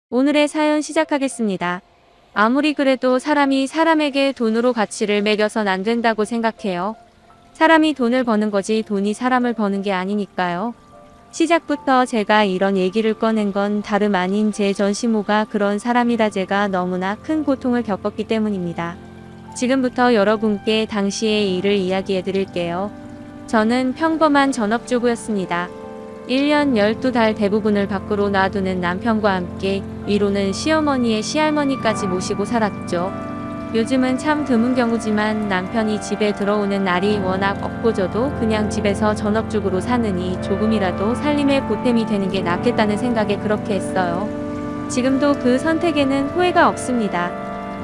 오늘의 사연 시작하겠습니다. 아무리 그래도 사람이 사람에게 돈으로 가치를 매겨선 안 된다고 생각해요. 사람이 돈을 버는 거지 돈이 사람을 버는 게 아니니까요. 시작부터 제가 이런 얘기를 꺼낸 건 다름 아닌 제 전시모가 그런 사람이라 제가 너무나 큰 고통을 겪었기 때문입니다. 지금부터 여러분께 당시의 일을 이야기해 드릴게요. 저는 평범한 전업주부였습니다. 1년 12달 대부분을 밖으로 놔두는 남편과 함께 위로는 시어머니의 시할머니까지 모시고 살았죠. 요즘은 참 드문 경우지만 남편이 집에 들어오는 날이 워낙 없고 저도 그냥 집에서 전업주부로 사느니 조금이라도 살림에 보탬이 되는 게 낫겠다는 생각에 그렇게 했어요. 지금도 그 선택에는 후회가 없습니다.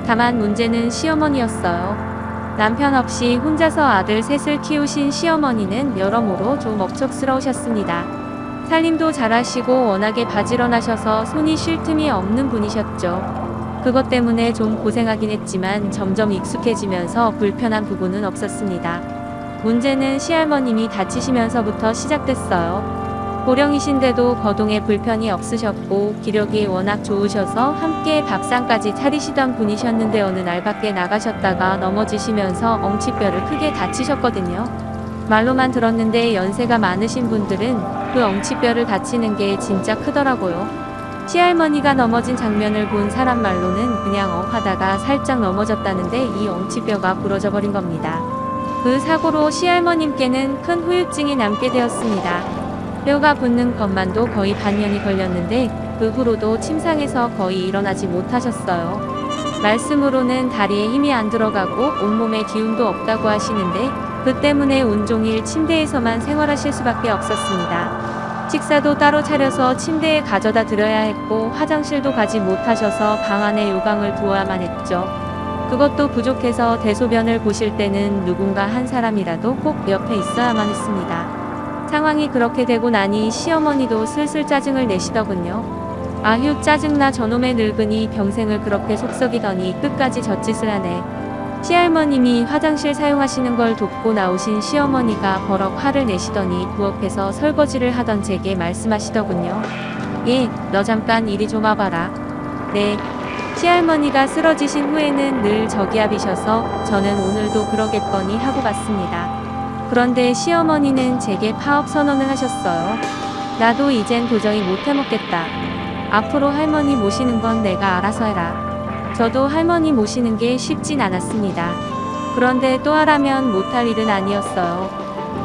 다만 문제는 시어머니였어요. 남편 없이 혼자서 아들 셋을 키우신 시어머니는 여러모로 좀 억척스러우셨습니다. 살림도 잘하시고 워낙에 바지런하셔서 손이 쉴 틈이 없는 분이셨죠. 그것 때문에 좀 고생하긴 했지만 점점 익숙해지면서 불편한 부분은 없었습니다. 문제는 시할머님이 다치시면서부터 시작됐어요. 고령이신데도 거동에 불편이 없으셨고 기력이 워낙 좋으셔서 함께 밥상까지 차리시던 분이셨는데 어느 날 밖에 나가셨다가 넘어지시면서 엉치뼈를 크게 다치셨거든요. 말로만 들었는데 연세가 많으신 분들은 그 엉치뼈를 다치는 게 진짜 크더라고요. 시할머니가 넘어진 장면을 본 사람 말로는 그냥 하다가 살짝 넘어졌다는데 이 엉치뼈가 부러져 버린 겁니다. 그 사고로 시할머님께는 큰 후유증이 남게 되었습니다. 뼈가 붙는 것만도 거의 반년이 걸렸는데 그 후로도 침상에서 거의 일어나지 못하셨어요. 말씀으로는 다리에 힘이 안 들어가고 온몸에 기운도 없다고 하시는데 그 때문에 온종일 침대에서만 생활하실 수밖에 없었습니다. 식사도 따로 차려서 침대에 가져다 드려야 했고 화장실도 가지 못하셔서 방 안에 요강을 두어야만 했죠. 그것도 부족해서 대소변을 보실 때는 누군가 한 사람이라도 꼭 옆에 있어야만 했습니다. 상황이 그렇게 되고 나니 시어머니도 슬슬 짜증을 내시더군요. 아휴 짜증나 저놈의 늙은이 평생을 그렇게 속썩이더니 끝까지 젖짓을 하네. 시할머님이 화장실 사용하시는 걸 돕고 나오신 시어머니가 버럭 화를 내시더니 부엌에서 설거지를 하던 제게 말씀하시더군요. 예, 너 잠깐 이리 좀 와봐라. 네. 시할머니가 쓰러지신 후에는 늘 저기압이셔서 저는 오늘도 그러겠거니 하고 갔습니다. 그런데 시어머니는 제게 파업 선언을 하셨어요. 나도 이젠 도저히 못 해먹겠다. 앞으로 할머니 모시는 건 내가 알아서 해라. 저도 할머니 모시는 게 쉽진 않았습니다. 그런데 또 하라면 못할 일은 아니었어요.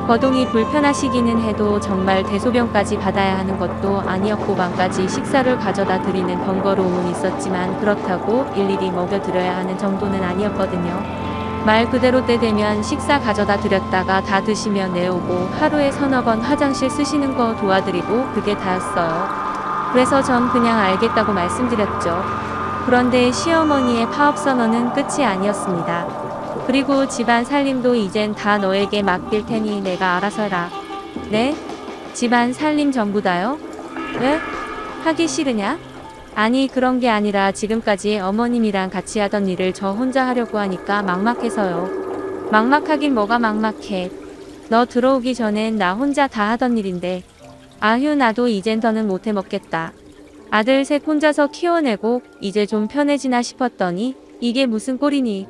거동이 불편하시기는 해도 정말 대소변까지 받아야 하는 것도 아니었고 방까지 식사를 가져다 드리는 번거로움은 있었지만 그렇다고 일일이 먹여드려야 하는 정도는 아니었거든요. 말 그대로 때 되면 식사 가져다 드렸다가 다 드시면 내오고 하루에 서너 번 화장실 쓰시는 거 도와드리고 그게 다였어요. 그래서 전 그냥 알겠다고 말씀드렸죠. 그런데 시어머니의 파업 선언은 끝이 아니었습니다. 그리고 집안 살림도 이젠 다 너에게 맡길 테니 내가 알아서 해라. 네? 집안 살림 전부 다요? 왜? 하기 싫으냐? 아니 그런 게 아니라 지금까지 어머님이랑 같이 하던 일을 저 혼자 하려고 하니까 막막해서요. 막막하긴 뭐가 막막해. 너 들어오기 전엔 나 혼자 다 하던 일인데. 아휴 나도 이젠 더는 못해 먹겠다. 아들 셋 혼자서 키워내고 이제 좀 편해지나 싶었더니 이게 무슨 꼴이니.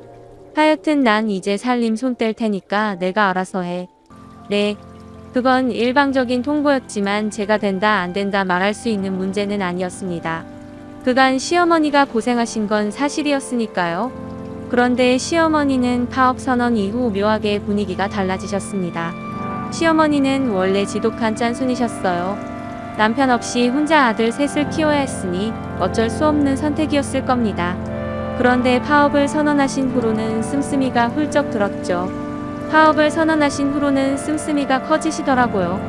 하여튼 난 이제 살림 손 뗄 테니까 내가 알아서 해. 네. 그건 일방적인 통보였지만 제가 된다 안 된다 말할 수 있는 문제는 아니었습니다. 그간 시어머니가 고생하신 건 사실이었으니까요. 그런데 시어머니는 파업 선언 이후 묘하게 분위기가 달라지셨습니다. 시어머니는 원래 지독한 짠순이셨어요. 남편 없이 혼자 아들 셋을 키워야 했으니 어쩔 수 없는 선택이었을 겁니다. 그런데 파업을 선언하신 후로는 씀씀이가 훌쩍 들었죠. 파업을 선언하신 후로는 씀씀이가 커지시더라고요.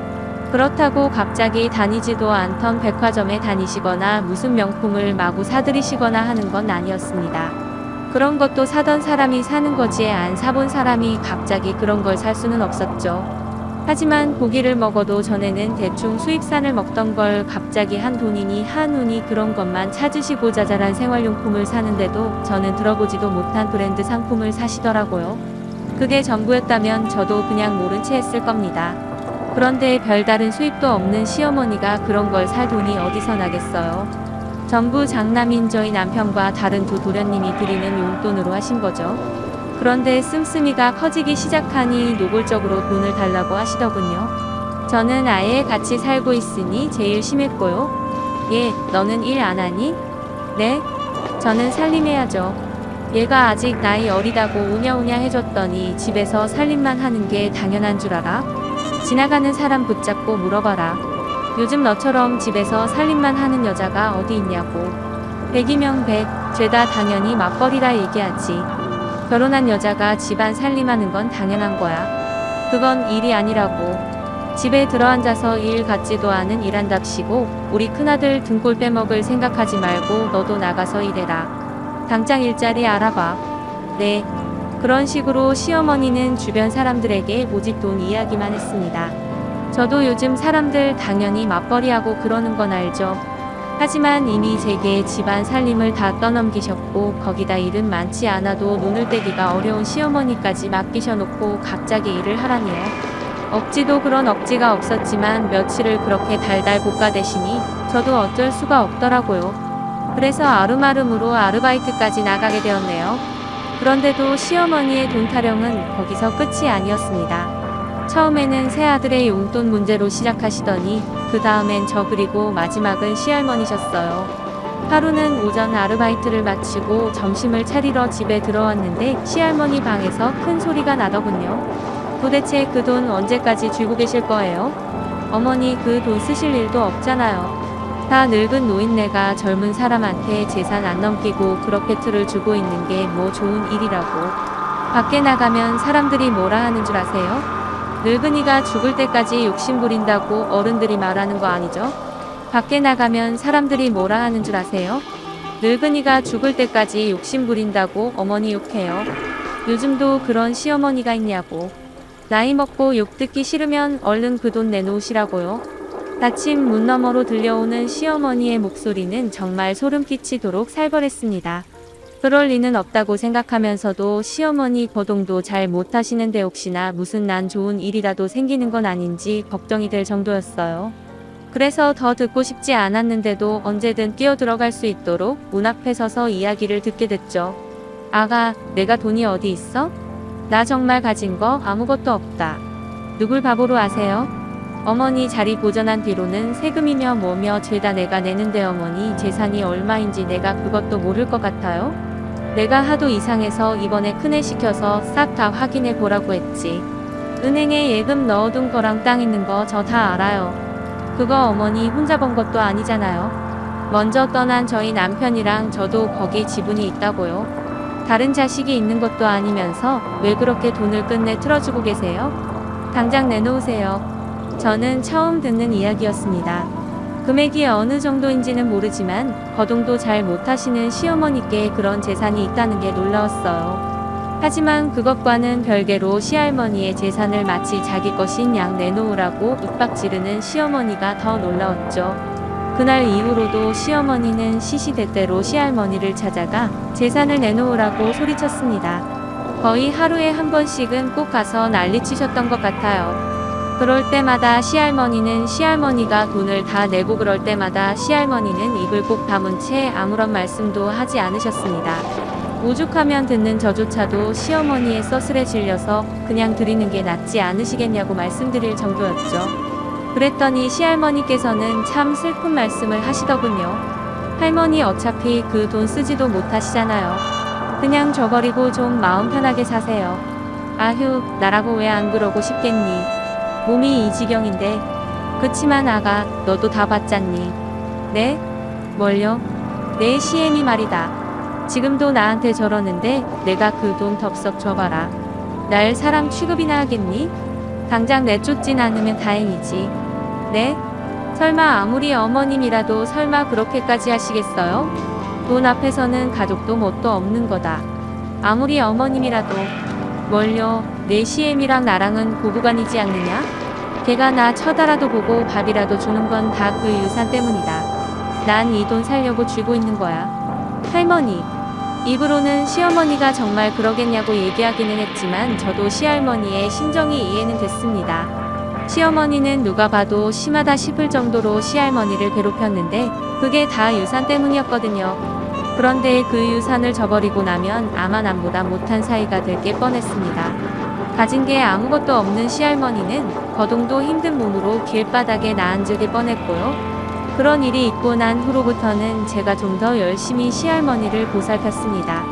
그렇다고 갑자기 다니지도 않던 백화점에 다니시거나 무슨 명품을 마구 사들이시거나 하는 건 아니었습니다. 그런 것도 사던 사람이 사는 거지 안 사본 사람이 갑자기 그런 걸 살 수는 없었죠. 하지만 고기를 먹어도 전에는 대충 수입산을 먹던 걸 갑자기 한돈이니 한우니 그런 것만 찾으시고 자잘한 생활용품을 사는데도 저는 들어보지도 못한 브랜드 상품을 사시더라고요. 그게 전부였다면 저도 그냥 모른 채 했을 겁니다. 그런데 별다른 수입도 없는 시어머니가 그런 걸 살 돈이 어디서 나겠어요. 전부 장남인 저희 남편과 다른 두 도련님이 드리는 용돈으로 하신 거죠. 그런데 씀씀이가 커지기 시작하니 노골적으로 돈을 달라고 하시더군요. 저는 아예 같이 살고 있으니 제일 심했고요. 얘, 너는 일 안 하니? 네? 저는 살림해야죠. 얘가 아직 나이 어리다고 우냐우냐 해줬더니 집에서 살림만 하는 게 당연한 줄 알아? 지나가는 사람 붙잡고 물어봐라. 요즘 너처럼 집에서 살림만 하는 여자가 어디 있냐고. 백이면 백, 죄다 당연히 맞벌이라 얘기하지. 결혼한 여자가 집안 살림하는 건 당연한 거야. 그건 일이 아니라고. 집에 들어앉아서 일 같지도 않은 일한답시고 우리 큰아들 등골 빼먹을 생각하지 말고 너도 나가서 일해라. 당장 일자리 알아봐. 네. 그런 식으로 시어머니는 주변 사람들에게 오직 돈 이야기만 했습니다. 저도 요즘 사람들 당연히 맞벌이하고 그러는 건 알죠. 하지만 이미 제게 집안 살림을 다 떠넘기셨고 거기다 일은 많지 않아도 눈을 떼기가 어려운 시어머니까지 맡기셔놓고 갑자기 일을 하라니요. 억지도 그런 억지가 없었지만 며칠을 그렇게 달달 볶아대시니 저도 어쩔 수가 없더라고요. 그래서 아름아름으로 아르바이트까지 나가게 되었네요. 그런데도 시어머니의 돈 타령은 거기서 끝이 아니었습니다. 처음에는 새아들의 용돈 문제로 시작하시더니 그 다음엔 저 그리고 마지막은 시할머니셨어요. 하루는 오전 아르바이트를 마치고 점심을 차리러 집에 들어왔는데 시할머니 방에서 큰 소리가 나더군요. 도대체 그 돈 언제까지 쥐고 계실 거예요? 어머니 그 돈 쓰실 일도 없잖아요. 다 늙은 노인네가 젊은 사람한테 재산 안 넘기고 그렇게 틀을 주고 있는 게 뭐 좋은 일이라고. 밖에 나가면 사람들이 뭐라 하는 줄 아세요? 늙은이가 죽을 때까지 욕심 부린다고 어른들이 말하는 거 아니죠? 밖에 나가면 사람들이 뭐라 하는 줄 아세요? 늙은이가 죽을 때까지 욕심 부린다고 어머니 욕해요. 요즘도 그런 시어머니가 있냐고. 나이 먹고 욕 듣기 싫으면 얼른 그 돈 내놓으시라고요. 닫힌 문 너머로 들려오는 시어머니의 목소리는 정말 소름 끼치도록 살벌했습니다. 그럴 리는 없다고 생각하면서도 시어머니 거동도 잘 못하시는데 혹시나 무슨 난 좋은 일이라도 생기는 건 아닌지 걱정이 될 정도였어요. 그래서 더 듣고 싶지 않았는데도 언제든 뛰어들어갈 수 있도록 문 앞에 서서 이야기를 듣게 됐죠. 아가, 내가 돈이 어디 있어? 나 정말 가진 거 아무것도 없다. 누굴 바보로 아세요? 어머니 자리 보전한 뒤로는 세금이며 뭐며 죄다 내가 내는데 어머니 재산이 얼마인지 내가 그것도 모를 것 같아요? 내가 하도 이상해서 이번에 큰애 시켜서 싹 다 확인해 보라고 했지. 은행에 예금 넣어둔 거랑 땅 있는 거 저 다 알아요. 그거 어머니 혼자 번 것도 아니잖아요. 먼저 떠난 저희 남편이랑 저도 거기 지분이 있다고요. 다른 자식이 있는 것도 아니면서 왜 그렇게 돈을 끝내 틀어주고 계세요? 당장 내놓으세요. 저는 처음 듣는 이야기였습니다. 금액이 어느 정도인지는 모르지만 거동도 잘 못하시는 시어머니께 그런 재산이 있다는 게 놀라웠어요. 하지만 그것과는 별개로 시할머니의 재산을 마치 자기 것인 양 내놓으라고 윽박 지르는 시어머니가 더 놀라웠죠. 그날 이후로도 시어머니는 시시때때로 시할머니를 찾아가 재산을 내놓으라고 소리쳤습니다. 거의 하루에 한 번씩은 꼭 가서 난리치셨던 것 같아요. 그럴 때마다 시할머니는 시할머니가 돈을 다 내고 그럴 때마다 시할머니는 입을 꼭 다문 채 아무런 말씀도 하지 않으셨습니다. 오죽하면 듣는 저조차도 시어머니의 써슬에 질려서 그냥 드리는 게 낫지 않으시겠냐고 말씀드릴 정도였죠. 그랬더니 시할머니께서는 참 슬픈 말씀을 하시더군요. 할머니 어차피 그 돈 쓰지도 못하시잖아요. 그냥 줘버리고 좀 마음 편하게 사세요. 아휴, 나라고 왜 안 그러고 싶겠니. 몸이 이 지경인데. 그치만 아가, 너도 다 봤잖니. 네? 뭘요? 내 시애미 말이다. 지금도 나한테 저러는데 내가 그 돈 덥석 줘봐라. 날 사람 취급이나 하겠니? 당장 내쫓진 않으면 다행이지. 네? 설마 아무리 어머님이라도 설마 그렇게까지 하시겠어요? 돈 앞에서는 가족도 뭣도 없는 거다. 아무리 어머님이라도. 뭘요? 내 시엠이랑 나랑은 고부간이지 않느냐? 걔가 나 쳐다라도 보고 밥이라도 주는 건 다 그 유산 때문이다. 난 이 돈 살려고 쥐고 있는 거야. 할머니. 입으로는 시어머니가 정말 그러겠냐고 얘기하기는 했지만 저도 시할머니의 심정이 이해는 됐습니다. 시어머니는 누가 봐도 심하다 싶을 정도로 시할머니를 괴롭혔는데 그게 다 유산 때문이었거든요. 그런데 그 유산을 저버리고 나면 아마 남보다 못한 사이가 될 게 뻔했습니다. 가진 게 아무것도 없는 시할머니는 거동도 힘든 몸으로 길바닥에 나앉을 뻔했고요. 그런 일이 있고 난 후로부터는 제가 좀 더 열심히 시할머니를 보살폈습니다.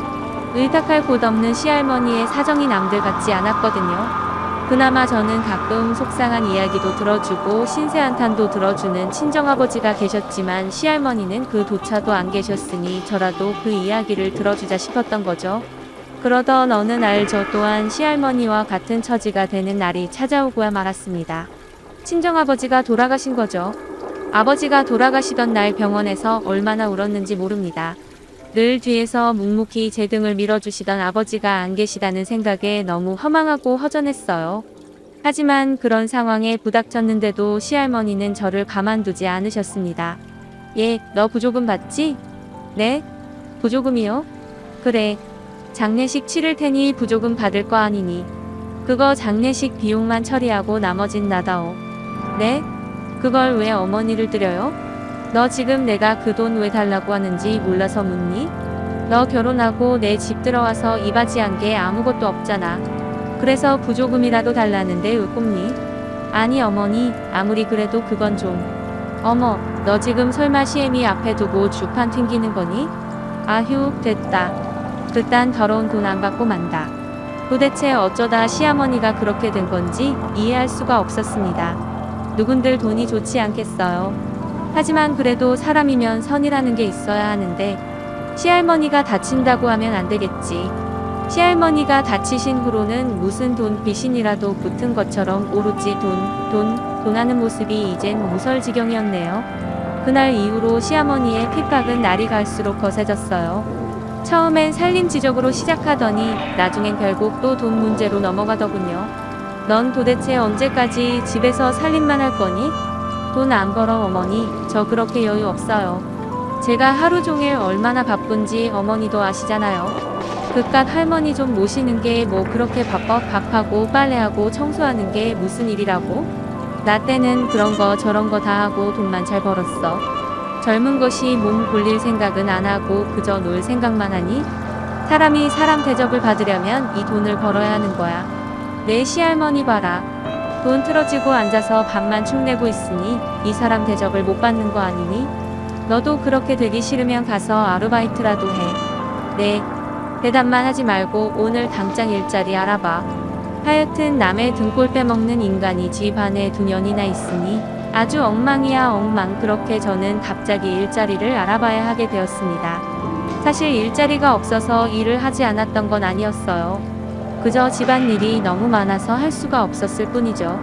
의탁할 곳 없는 시할머니의 사정이 남들 같지 않았거든요. 그나마 저는 가끔 속상한 이야기도 들어주고 신세한탄도 들어주는 친정아버지가 계셨지만 시할머니는 그조차도 안 계셨으니 저라도 그 이야기를 들어주자 싶었던 거죠. 그러던 어느 날 저 또한 시할머니와 같은 처지가 되는 날이 찾아오고야 말았습니다. 친정아버지가 돌아가신 거죠. 아버지가 돌아가시던 날 병원에서 얼마나 울었는지 모릅니다. 늘 뒤에서 묵묵히 제 등을 밀어주시던 아버지가 안 계시다는 생각에 너무 허망하고 허전했어요. 하지만 그런 상황에 부닥쳤는데도 시할머니는 저를 가만두지 않으셨습니다. 얘, 너 부조금 받지? 네? 부조금이요? 그래. 장례식 치를 테니 부조금 받을 거 아니니. 그거 장례식 비용만 처리하고 나머진 나다오. 네? 그걸 왜 어머니를 드려요? 너 지금 내가 그 돈 왜 달라고 하는지 몰라서 묻니? 너 결혼하고 내 집 들어와서 이바지한 게 아무것도 없잖아. 그래서 부조금이라도 달라는데 왜 꼽니? 아니 어머니, 아무리 그래도 그건 좀. 어머, 너 지금 설마 시애미 앞에 두고 주판 튕기는 거니? 아휴, 됐다. 그딴 더러운 돈 안 받고 만다. 도대체 어쩌다 시어머니가 그렇게 된 건지 이해할 수가 없었습니다. 누군들 돈이 좋지 않겠어요. 하지만 그래도 사람이면 선이라는 게 있어야 하는데 시할머니가 다친다고 하면 안 되겠지. 시할머니가 다치신 후로는 무슨 돈 귀신이라도 붙은 것처럼 오로지 돈 하는 모습이 이젠 무설지경이었네요. 그날 이후로 시어머니의 핍박은 날이 갈수록 거세졌어요. 처음엔 살림지적으로 시작하더니 나중엔 결국 또 돈 문제로 넘어가더군요. 넌 도대체 언제까지 집에서 살림만 할 거니? 돈 안 벌어 어머니, 저 그렇게 여유 없어요. 제가 하루 종일 얼마나 바쁜지 어머니도 아시잖아요. 그깟 할머니 좀 모시는 게 뭐 그렇게 바빠. 밥하고 빨래하고 청소하는 게 무슨 일이라고? 나 때는 그런 거 저런 거 다 하고 돈만 잘 벌었어. 젊은 것이 몸 굴릴 생각은 안 하고 그저 놀 생각만 하니? 사람이 사람 대접을 받으려면 이 돈을 벌어야 하는 거야. 내 시할머니 봐라. 돈 틀어지고 앉아서 밥만 축내고 있으니 이 사람 대접을 못 받는 거 아니니? 너도 그렇게 되기 싫으면 가서 아르바이트라도 해. 네. 대답만 하지 말고 오늘 당장 일자리 알아봐. 하여튼 남의 등골 빼먹는 인간이 집 안에 두 년이나 있으니 아주 엉망이야 엉망. 그렇게 저는 갑자기 일자리를 알아봐야 하게 되었습니다. 사실 일자리가 없어서 일을 하지 않았던 건 아니었어요. 그저 집안일이 너무 많아서 할 수가 없었을 뿐이죠.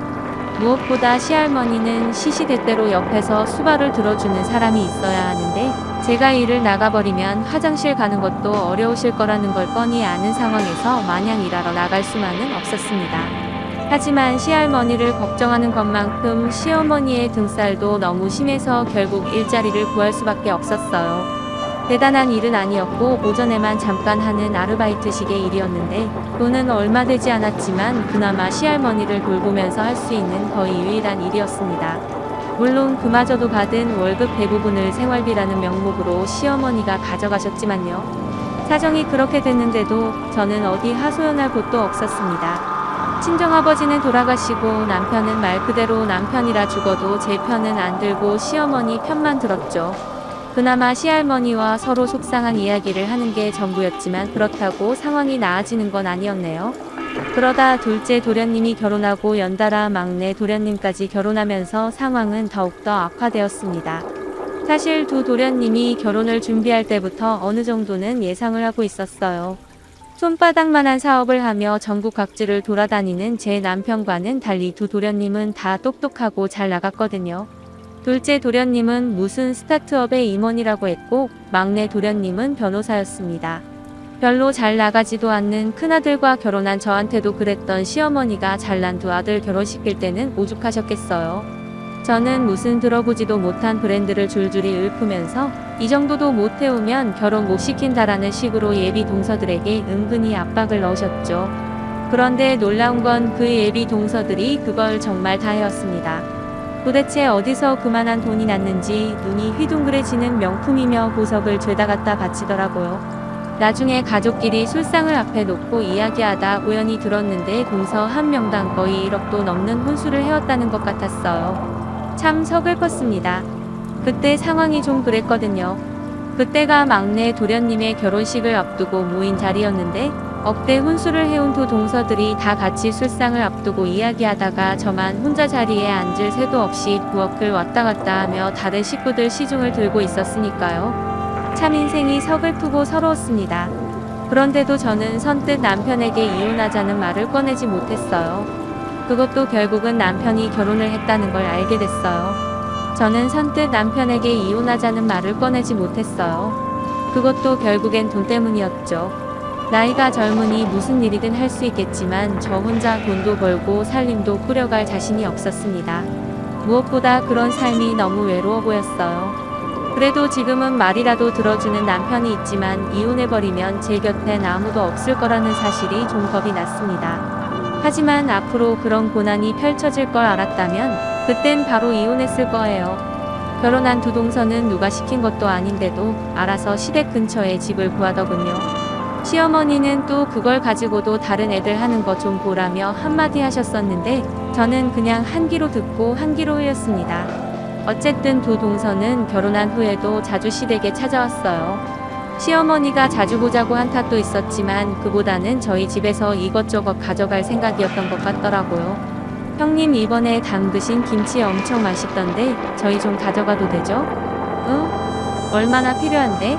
무엇보다 시할머니는 시시때때로 옆에서 수발을 들어주는 사람이 있어야 하는데 제가 일을 나가버리면 화장실 가는 것도 어려우실 거라는 걸 뻔히 아는 상황에서 마냥 일하러 나갈 수만은 없었습니다. 하지만 시할머니를 걱정하는 것만큼 시어머니의 등살도 너무 심해서 결국 일자리를 구할 수밖에 없었어요. 대단한 일은 아니었고 오전에만 잠깐 하는 아르바이트식의 일이었는데 돈은 얼마 되지 않았지만 그나마 시할머니를 돌보면서 할 수 있는 거의 유일한 일이었습니다. 물론 그마저도 받은 월급 대부분을 생활비라는 명목으로 시어머니가 가져가셨지만요. 사정이 그렇게 됐는데도 저는 어디 하소연할 곳도 없었습니다. 친정아버지는 돌아가시고 남편은 말 그대로 남편이라 죽어도 제 편은 안 들고 시어머니 편만 들었죠. 그나마 시할머니와 서로 속상한 이야기를 하는 게 전부였지만 그렇다고 상황이 나아지는 건 아니었네요. 그러다 둘째 도련님이 결혼하고 연달아 막내 도련님까지 결혼하면서 상황은 더욱더 악화되었습니다. 사실 두 도련님이 결혼을 준비할 때부터 어느 정도는 예상을 하고 있었어요. 손바닥만한 사업을 하며 전국 각지를 돌아다니는 제 남편과는 달리 두 도련님은 다 똑똑하고 잘 나갔거든요. 둘째 도련님은 무슨 스타트업의 임원이라고 했고 막내 도련님은 변호사였습니다. 별로 잘 나가지도 않는 큰아들과 결혼한 저한테도 그랬던 시어머니가 잘난 두 아들 결혼시킬 때는 오죽하셨겠어요. 저는 무슨 들어보지도 못한 브랜드를 줄줄이 읊으면서 이 정도도 못 해오면 결혼 못 시킨다라는 식으로 예비 동서들에게 은근히 압박을 넣으셨죠. 그런데 놀라운 건 그 예비 동서들이 그걸 정말 다 해왔습니다. 도대체 어디서 그만한 돈이 났는지 눈이 휘둥그레지는 명품이며 보석을 죄다 갖다 바치더라고요. 나중에 가족끼리 술상을 앞에 놓고 이야기하다 우연히 들었는데 동서 한 명당 거의 1억도 넘는 혼수를 해왔다는 것 같았어요. 참 서글펐습니다. 그때 상황이 좀 그랬거든요. 그때가 막내 도련님의 결혼식을 앞두고 모인 자리였는데 억대 혼수를 해온 두 동서들이 다 같이 술상을 앞두고 이야기하다가 저만 혼자 자리에 앉을 새도 없이 부엌을 왔다 갔다 하며 다른 식구들 시중을 들고 있었으니까요. 참 인생이 서글프고 서러웠습니다. 그런데도 저는 선뜻 남편에게 이혼하자는 말을 꺼내지 못했어요. 그것도 결국은 남편이 결혼을 했다는 걸 알게 됐어요. 저는 선뜻 남편에게 이혼하자는 말을 꺼내지 못했어요. 그것도 결국엔 돈 때문이었죠. 나이가 젊으니 무슨 일이든 할 수 있겠지만 저 혼자 돈도 벌고 살림도 꾸려갈 자신이 없었습니다. 무엇보다 그런 삶이 너무 외로워 보였어요. 그래도 지금은 말이라도 들어주는 남편이 있지만 이혼해버리면 제 곁엔 아무도 없을 거라는 사실이 좀 겁이 났습니다. 하지만 앞으로 그런 고난이 펼쳐질 걸 알았다면 그땐 바로 이혼했을 거예요. 결혼한 두 동서는 누가 시킨 것도 아닌데도 알아서 시댁 근처에 집을 구하더군요. 시어머니는 또 그걸 가지고도 다른 애들 하는 거 좀 보라며 한마디 하셨었는데 저는 그냥 한 귀로 듣고 한 귀로 흘렸습니다. 어쨌든 두 동서는 결혼한 후에도 자주 시댁에 찾아왔어요. 시어머니가 자주 보자고 한 탓도 있었지만 그보다는 저희 집에서 이것저것 가져갈 생각이었던 것 같더라고요. 형님 이번에 담그신 김치 엄청 맛있던데 저희 좀 가져가도 되죠? 응? 얼마나 필요한데?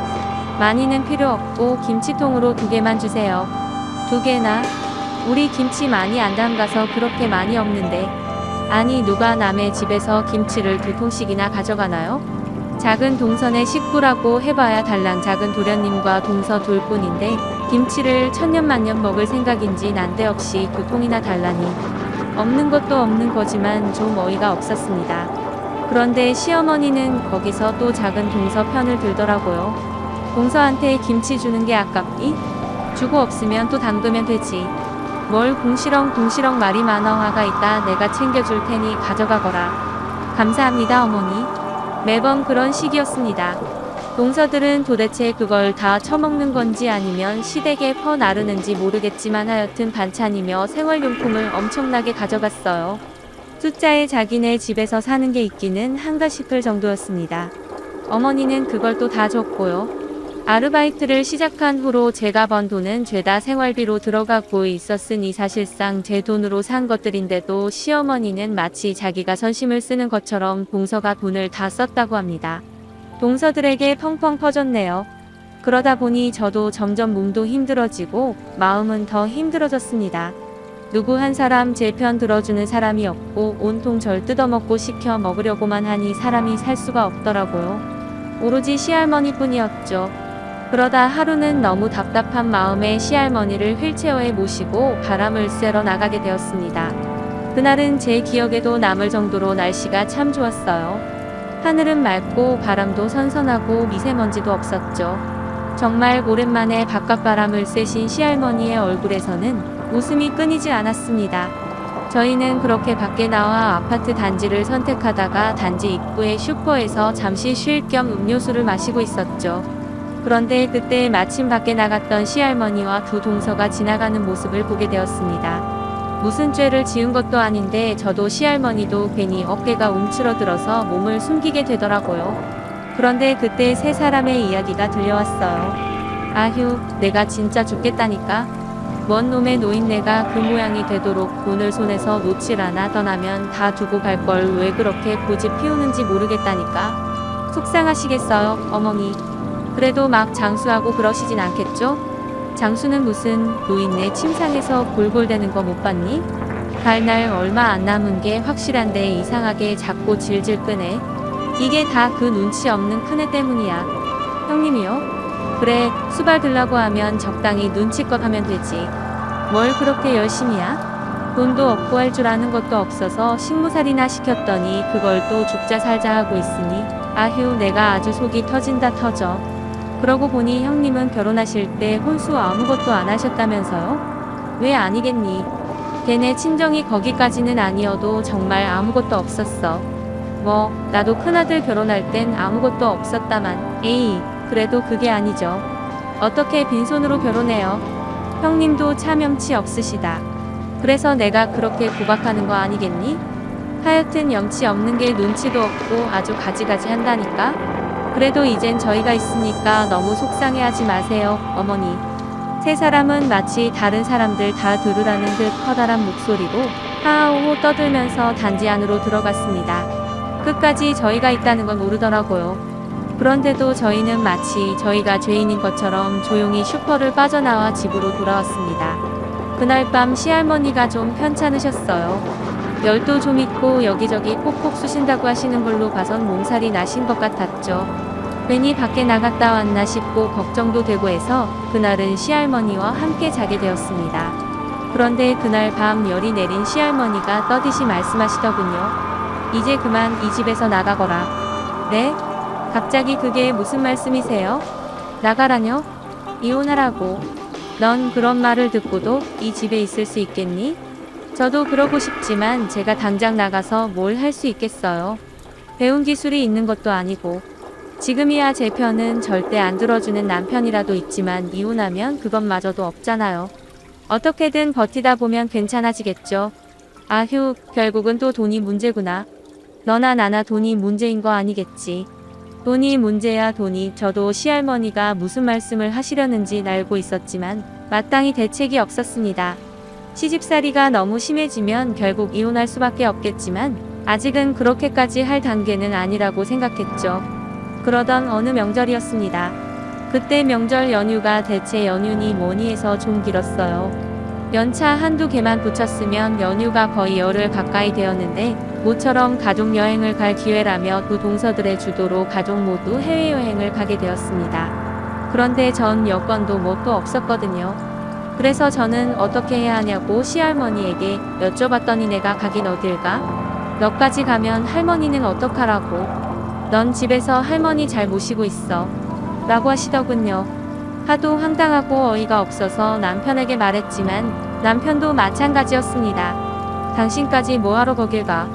많이는 필요 없고 김치통으로 2개만 주세요. 2개나? 우리 김치 많이 안 담가서 그렇게 많이 없는데. 아니 누가 남의 집에서 김치를 2통씩이나 가져가나요? 작은 동선의 식구라고 해봐야 달랑 작은 도련님과 동서 둘뿐인데 김치를 천년만년 먹을 생각인지 난데없이 2통이나 달라니. 없는 것도 없는 거지만 좀 어이가 없었습니다. 그런데 시어머니는 거기서 또 작은 동서 편을 들더라고요. 동서한테 김치 주는 게 아깝니? 주고 없으면 또 담그면 되지. 뭘 궁시렁 말이 많아 화가 있다. 내가 챙겨줄 테니 가져가거라. 감사합니다 어머니. 매번 그런 식이었습니다. 동서들은 도대체 그걸 다 처먹는 건지 아니면 시댁에 퍼나르는지 모르겠지만 하여튼 반찬이며 생활용품을 엄청나게 가져갔어요. 숫자에 자기네 집에서 사는 게 있기는 한가 싶을 정도였습니다. 어머니는 그걸 또 다 줬고요. 아르바이트를 시작한 후로 제가 번 돈은 죄다 생활비로 들어가고 있었으니 사실상 제 돈으로 산 것들인데도 시어머니는 마치 자기가 선심을 쓰는 것처럼 동서가 돈을 다 썼다고 합니다. 동서들에게 펑펑 퍼졌네요. 그러다 보니 저도 점점 몸도 힘들어지고 마음은 더 힘들어졌습니다. 누구 한 사람 제 편 들어주는 사람이 없고 온통 절 뜯어먹고 시켜 먹으려고만 하니 사람이 살 수가 없더라고요. 오로지 시할머니뿐이었죠. 그러다 하루는 너무 답답한 마음에 시할머니를 휠체어에 모시고 바람을 쐬러 나가게 되었습니다. 그날은 제 기억에도 남을 정도로 날씨가 참 좋았어요. 하늘은 맑고 바람도 선선하고 미세먼지도 없었죠. 정말 오랜만에 바깥바람을 쐬신 시할머니의 얼굴에서는 웃음이 끊이지 않았습니다. 저희는 그렇게 밖에 나와 아파트 단지를 선택하다가 단지 입구의 슈퍼에서 잠시 쉴 겸 음료수를 마시고 있었죠. 그런데 그때 마침 밖에 나갔던 시할머니와 두 동서가 지나가는 모습을 보게 되었습니다. 무슨 죄를 지은 것도 아닌데 저도 시할머니도 괜히 어깨가 움츠러들어서 몸을 숨기게 되더라고요. 그런데 그때 세 사람의 이야기가 들려왔어요. 아휴, 내가 진짜 죽겠다니까. 뭔 놈의 노인네가 그 모양이 되도록 돈을 손에서 놓질 않아 떠나면 다 두고 갈 걸 왜 그렇게 고집 피우는지 모르겠다니까. 속상하시겠어요, 어머니. 그래도 막 장수하고 그러시진 않겠죠? 장수는 무슨 노인네 침상에서 골골대는 거 못 봤니? 갈 날 얼마 안 남은 게 확실한데 이상하게 자꾸 질질 끄네. 이게 다 그 눈치 없는 큰애 때문이야. 형님이요? 그래, 수발 들라고 하면 적당히 눈치껏 하면 되지. 뭘 그렇게 열심히야? 돈도 없고 할 줄 아는 것도 없어서 식무살이나 시켰더니 그걸 또 죽자 살자 하고 있으니 아휴 내가 아주 속이 터진다 터져. 그러고 보니 형님은 결혼하실 때 혼수 아무것도 안 하셨다면서요? 왜 아니겠니? 걔네 친정이 거기까지는 아니어도 정말 아무것도 없었어. 뭐 나도 큰아들 결혼할 땐 아무것도 없었다만 에이 그래도 그게 아니죠. 어떻게 빈손으로 결혼해요? 형님도 참 염치 없으시다. 그래서 내가 그렇게 구박하는 거 아니겠니? 하여튼 염치 없는 게 눈치도 없고 아주 가지가지 한다니까? 그래도 이젠 저희가 있으니까 너무 속상해하지 마세요, 어머니. 세 사람은 마치 다른 사람들 다 들으라는 듯 커다란 목소리로 하하호호 떠들면서 단지 안으로 들어갔습니다. 끝까지 저희가 있다는 건 모르더라고요. 그런데도 저희는 마치 저희가 죄인인 것처럼 조용히 슈퍼를 빠져나와 집으로 돌아왔습니다. 그날 밤 시할머니가 좀 편찮으셨어요. 열도 좀 있고 여기저기 콕콕 쑤신다고 하시는 걸로 봐선 몸살이 나신 것 같았죠. 괜히 밖에 나갔다 왔나 싶고 걱정도 되고 해서 그날은 시할머니와 함께 자게 되었습니다. 그런데 그날 밤 열이 내린 시할머니가 떠드시 말씀하시더군요. 이제 그만 이 집에서 나가거라. 네? 갑자기 그게 무슨 말씀이세요? 나가라뇨? 이혼하라고. 넌 그런 말을 듣고도 이 집에 있을 수 있겠니? 저도 그러고 싶지만 제가 당장 나가서 뭘 할 수 있겠어요. 배운 기술이 있는 것도 아니고. 지금이야 제 편은 절대 안 들어주는 남편이라도 있지만 이혼하면 그것마저도 없잖아요. 어떻게든 버티다 보면 괜찮아지겠죠. 아휴, 결국은 또 돈이 문제구나. 너나 나나 돈이 문제인 거 아니겠지. 돈이 문제야 돈이. 저도 시할머니가 무슨 말씀을 하시려는지 알고 있었지만 마땅히 대책이 없었습니다. 시집살이가 너무 심해지면 결국 이혼할 수밖에 없겠지만 아직은 그렇게까지 할 단계는 아니라고 생각했죠. 그러던 어느 명절이었습니다. 그때 명절 연휴가 대체 연휴니 뭐니 해서 좀 길었어요. 연차 한두 개만 붙였으면 연휴가 거의 열흘 가까이 되었는데 모처럼 가족여행을 갈 기회라며 두 동서들의 주도로 가족 모두 해외여행을 가게 되었습니다. 그런데 전 여권도 뭣도 없었거든요. 그래서 저는 어떻게 해야 하냐고 시할머니에게 여쭤봤더니 내가 가긴 어딜 가? 너까지 가면 할머니는 어떡하라고? 넌 집에서 할머니 잘 모시고 있어. 라고 하시더군요. 하도 황당하고 어이가 없어서 남편에게 말했지만 남편도 마찬가지였습니다. 당신까지 뭐하러 거길 가?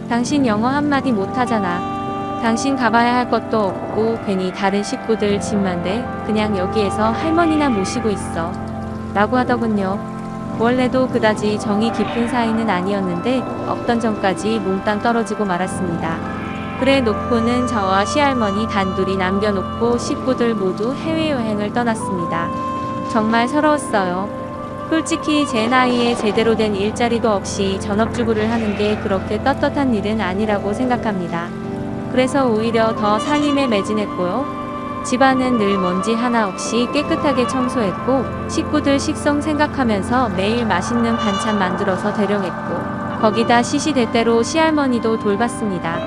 당신 영어 한마디 못하잖아. 당신 가봐야 할 것도 없고 괜히 다른 식구들 집만 돼. 그냥 여기에서 할머니나 모시고 있어. 라고 하더군요. 원래도 그다지 정이 깊은 사이는 아니었는데 없던 전까지 몽땅 떨어지고 말았습니다. 그래 놓고는 저와 시할머니 단둘이 남겨놓고 식구들 모두 해외여행을 떠났습니다. 정말 서러웠어요. 솔직히 제 나이에 제대로 된 일자리도 없이 전업주부를 하는 게 그렇게 떳떳한 일은 아니라고 생각합니다. 그래서 오히려 더 살림에 매진했고요. 집안은 늘 먼지 하나 없이 깨끗하게 청소했고 식구들 식성 생각하면서 매일 맛있는 반찬 만들어서 대령했고 거기다 시시때때로 시할머니도 돌봤습니다.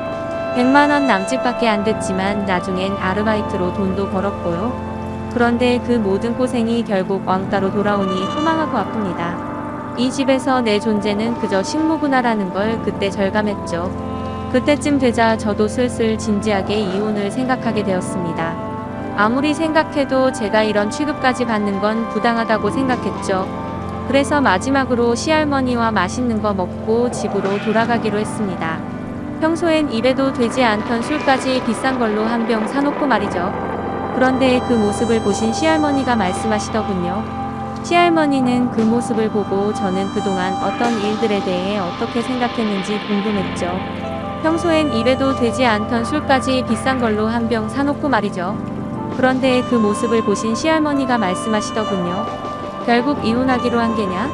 100만원 남짓밖에 안 됐지만 나중엔 아르바이트로 돈도 벌었고요. 그런데 그 모든 고생이 결국 왕따로 돌아오니 허망하고 아픕니다. 이 집에서 내 존재는 그저 식모구나라는 걸 그때 절감했죠. 그때쯤 되자 저도 슬슬 진지하게 이혼을 생각하게 되었습니다. 아무리 생각해도 제가 이런 취급까지 받는 건 부당하다고 생각했죠. 그래서 마지막으로 시할머니와 맛있는 거 먹고 집으로 돌아가기로 했습니다. 평소엔 입에도 되지 않던 술까지 비싼 걸로 한 병 사놓고 말이죠. 그런데 그 모습을 보신 시할머니가 말씀하시더군요. 시할머니는 그 모습을 보고 저는 그동안 어떤 일들에 대해 어떻게 생각했는지 궁금했죠. 평소엔 입에도 되지 않던 술까지 비싼 걸로 한 병 사놓고 말이죠. 그런데 그 모습을 보신 시할머니가 말씀하시더군요. 결국 이혼하기로 한 게냐?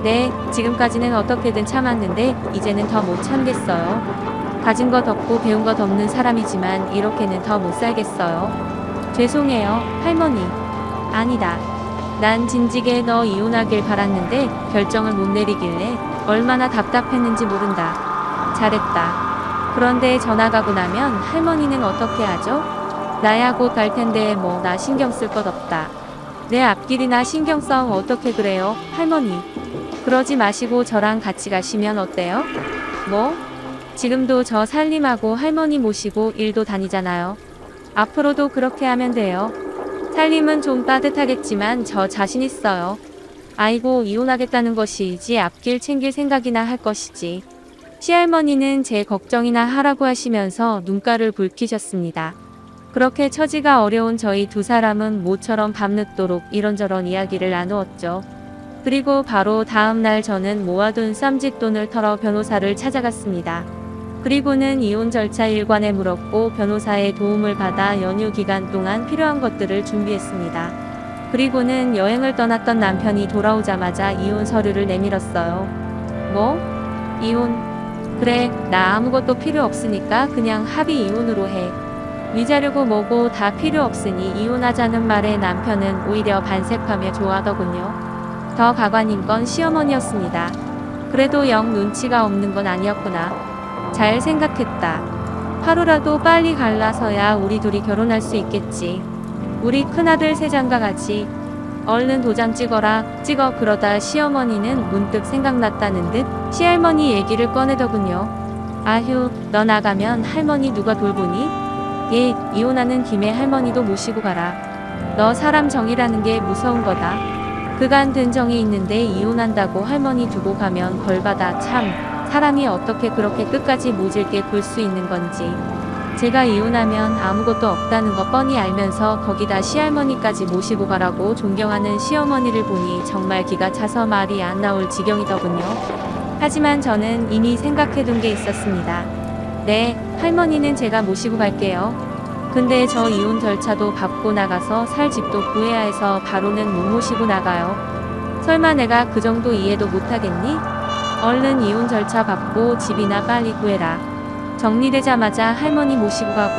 네, 지금까지는 어떻게든 참았는데 이제는 더 못 참겠어요. 가진 것 없고 배운 것 없는 사람이지만 이렇게는 더 못 살겠어요. 죄송해요, 할머니. 아니다. 난 진지게 너 이혼하길 바랐는데 결정을 못 내리길래 얼마나 답답했는지 모른다. 잘했다. 그런데 전화 가고 나면 할머니는 어떻게 하죠? 나야 곧 갈 텐데 뭐 나 신경 쓸 것 없다. 내 앞길이나 신경 써 어떻게 그래요, 할머니? 그러지 마시고 저랑 같이 가시면 어때요? 뭐? 지금도 저 살림하고 할머니 모시고 일도 다니잖아요. 앞으로도 그렇게 하면 돼요. 살림은 좀 따뜻하겠지만 저 자신 있어요. 아이고 이혼하겠다는 것이지 앞길 챙길 생각이나 할 것이지. 시할머니는 제 걱정이나 하라고 하시면서 눈가를 붉히셨습니다. 그렇게 처지가 어려운 저희 두 사람은 모처럼 밤늦도록 이런저런 이야기를 나누었죠. 그리고 바로 다음 날 저는 모아둔 쌈짓돈을 털어 변호사를 찾아갔습니다. 그리고는 이혼 절차 일관에 물었고 변호사의 도움을 받아 연휴 기간 동안 필요한 것들을 준비했습니다. 그리고는 여행을 떠났던 남편이 돌아오자마자 이혼 서류를 내밀었어요. 뭐? 이혼? 그래, 나 아무것도 필요 없으니까 그냥 합의 이혼으로 해. 위자료고 뭐고 다 필요 없으니 이혼하자는 말에 남편은 오히려 반색하며 좋아하더군요. 더 가관인 건 시어머니였습니다. 그래도 영 눈치가 없는 건 아니었구나. 잘 생각했다. 하루라도 빨리 갈라서야 우리 둘이 결혼할 수 있겠지. 우리 큰아들 세장가 같이. 얼른 도장 찍어라. 찍어. 그러다 시어머니는 문득 생각났다는 듯 시할머니 얘기를 꺼내더군요. 아휴, 너 나가면 할머니 누가 돌보니? 예, 이혼하는 김에 할머니도 모시고 가라. 너 사람 정이라는 게 무서운 거다. 그간 든 정이 있는데 이혼한다고 할머니 두고 가면 벌받아. 참, 사람이 어떻게 그렇게 끝까지 모질게 굴 수 있는 건지. 제가 이혼하면 아무것도 없다는 거 뻔히 알면서 거기다 시할머니까지 모시고 가라고 존경하는 시어머니를 보니 정말 기가 차서 말이 안 나올 지경이더군요. 하지만 저는 이미 생각해둔 게 있었습니다. 네, 할머니는 제가 모시고 갈게요. 근데 저 이혼 절차도 밟고 나가서 살 집도 구해야 해서 바로는 못 모시고 나가요. 설마 내가 그 정도 이해도 못하겠니? 얼른 이혼 절차 밟고 집이나 빨리 구해라. 정리되자마자 할머니 모시고 가고.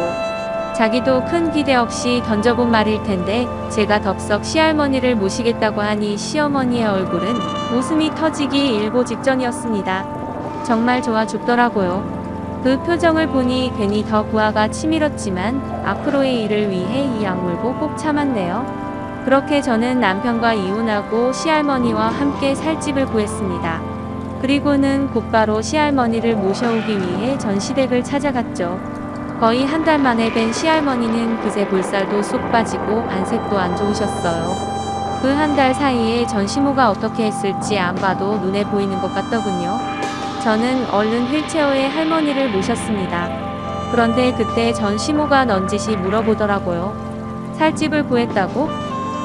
자기도 큰 기대 없이 던져본 말일 텐데 제가 덥석 시할머니를 모시겠다고 하니 시어머니의 얼굴은 웃음이 터지기 일보 직전이었습니다. 정말 좋아 죽더라고요. 그 표정을 보니 괜히 더 구화가 치밀었지만 앞으로의 일을 위해 이 악물고 꼭 참았네요. 그렇게 저는 남편과 이혼하고 시할머니와 함께 살 집을 구했습니다. 그리고는 곧바로 시할머니를 모셔오기 위해 전시댁을 찾아갔죠. 거의 한 달 만에 뵌 시할머니는 그새 볼살도 쏙 빠지고 안색도 안 좋으셨어요. 그 한 달 사이에 전시모가 어떻게 했을지 안 봐도 눈에 보이는 것 같더군요. 저는 얼른 휠체어에 할머니를 모셨습니다. 그런데 그때 전시모가 넌지시 물어보더라고요. 살 집을 구했다고?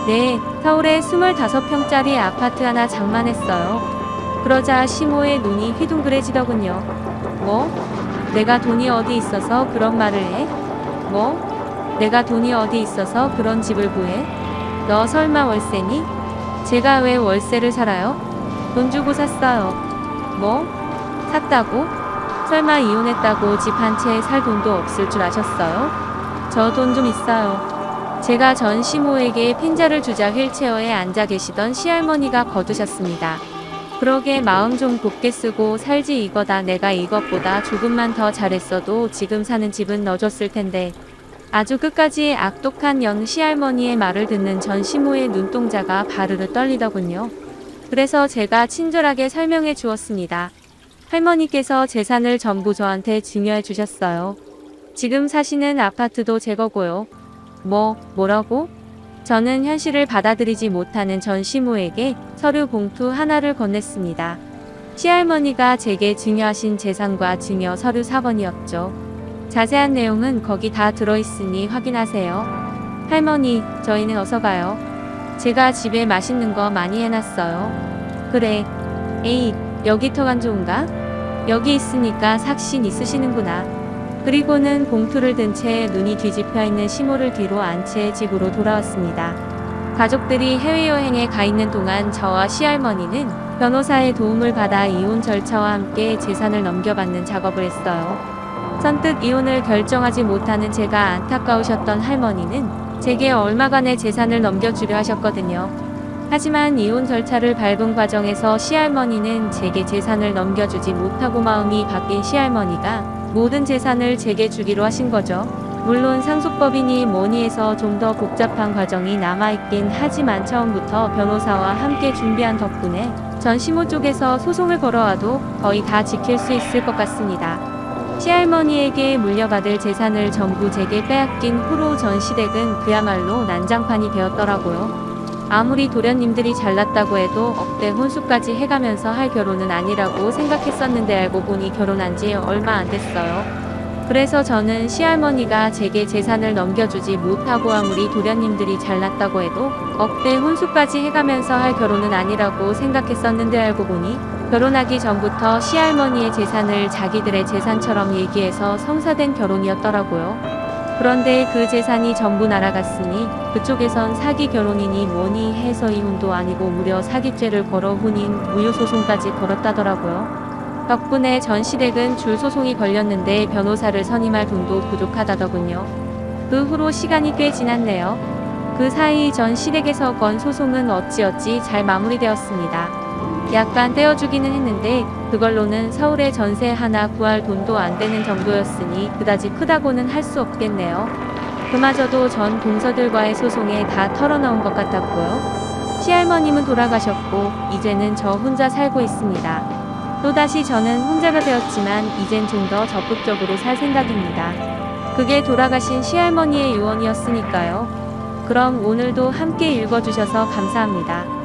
네, 서울에 25평짜리 아파트 하나 장만했어요. 그러자 시모의 눈이 휘둥그레지더군요. 뭐? 내가 돈이 어디 있어서 그런 말을 해? 뭐? 내가 돈이 어디 있어서 그런 집을 구해? 너 설마 월세니? 제가 왜 월세를 살아요? 돈 주고 샀어요. 뭐? 샀다고? 설마 이혼했다고 집 한 채에 살 돈도 없을 줄 아셨어요? 저 돈 좀 있어요. 제가 전 시모에게 핀자를 주자 휠체어에 앉아 계시던 시할머니가 거두셨습니다. 그러게 마음 좀 곱게 쓰고 살지. 이거다. 내가 이것보다 조금만 더 잘했어도 지금 사는 집은 넣어줬을 텐데. 아주 끝까지 악독한 연 시할머니의 말을 듣는 전 시모의 눈동자가 바르르 떨리더군요. 그래서 제가 친절하게 설명해 주었습니다. 할머니께서 재산을 전부 저한테 증여해 주셨어요. 지금 사시는 아파트도 제 거고요. 뭐라고? 저는 현실을 받아들이지 못하는 전 시모에게 서류 봉투 하나를 건넸습니다. 시할머니가 제게 증여하신 재산과 증여 서류 4번이었죠. 자세한 내용은 거기 다 들어있으니 확인하세요. 할머니, 저희는 어서 가요. 제가 집에 맛있는 거 많이 해놨어요. 그래. 에이, 여기 턱 안 좋은가? 여기 있으니까 삭신 있으시는구나. 그리고는 봉투를 든 채 눈이 뒤집혀 있는 시모를 뒤로 안 채 집으로 돌아왔습니다. 가족들이 해외여행에 가 있는 동안 저와 시할머니는 변호사의 도움을 받아 이혼 절차와 함께 재산을 넘겨받는 작업을 했어요. 선뜻 이혼을 결정하지 못하는 제가 안타까우셨던 할머니는 제게 얼마간의 재산을 넘겨주려 하셨거든요. 하지만 이혼 절차를 밟은 과정에서 시할머니는 제게 재산을 넘겨주지 못하고 마음이 바뀐 시할머니가 모든 재산을 제게 주기로 하신 거죠. 물론 상속법이니 뭐니 해서 좀 더 복잡한 과정이 남아있긴 하지만 처음부터 변호사와 함께 준비한 덕분에 전 시모 쪽에서 소송을 걸어와도 거의 다 지킬 수 있을 것 같습니다. 시할머니에게 물려받을 재산을 전부 제게 빼앗긴 후로 전 시댁은 그야말로 난장판이 되었더라고요. 아무리 도련님들이 잘났다고 해도 억대 혼수까지 해가면서 할 결혼은 아니라고 생각했었는데 알고 보니 결혼한 지 얼마 안 됐어요. 그래서 저는 시할머니가 제게 재산을 넘겨주지 못하고 아무리 도련님들이 잘났다고 해도 억대 혼수까지 해가면서 할 결혼은 아니라고 생각했었는데 알고 보니 결혼하기 전부터 시할머니의 재산을 자기들의 재산처럼 얘기해서 성사된 결혼이었더라고요. 그런데 그 재산이 전부 날아갔으니 그쪽에선 사기 결혼이니 뭐니 해서 이혼도 아니고 무려 사기죄를 걸어 혼인 무효소송까지 걸었다더라고요. 덕분에 전 시댁은 줄 소송이 걸렸는데 변호사를 선임할 돈도 부족하다더군요. 그 후로 시간이 꽤 지났네요. 그 사이 전 시댁에서 건 소송은 어찌어찌 잘 마무리되었습니다. 약간 떼어주기는 했는데 그걸로는 서울에 전세 하나 구할 돈도 안 되는 정도였으니 그다지 크다고는 할 수 없겠네요. 그마저도 전 동서들과의 소송에 다 털어놓은 것 같았고요. 시할머님은 돌아가셨고 이제는 저 혼자 살고 있습니다. 또다시 저는 혼자가 되었지만 이젠 좀 더 적극적으로 살 생각입니다. 그게 돌아가신 시할머니의 유언이었으니까요. 그럼 오늘도 함께 읽어주셔서 감사합니다.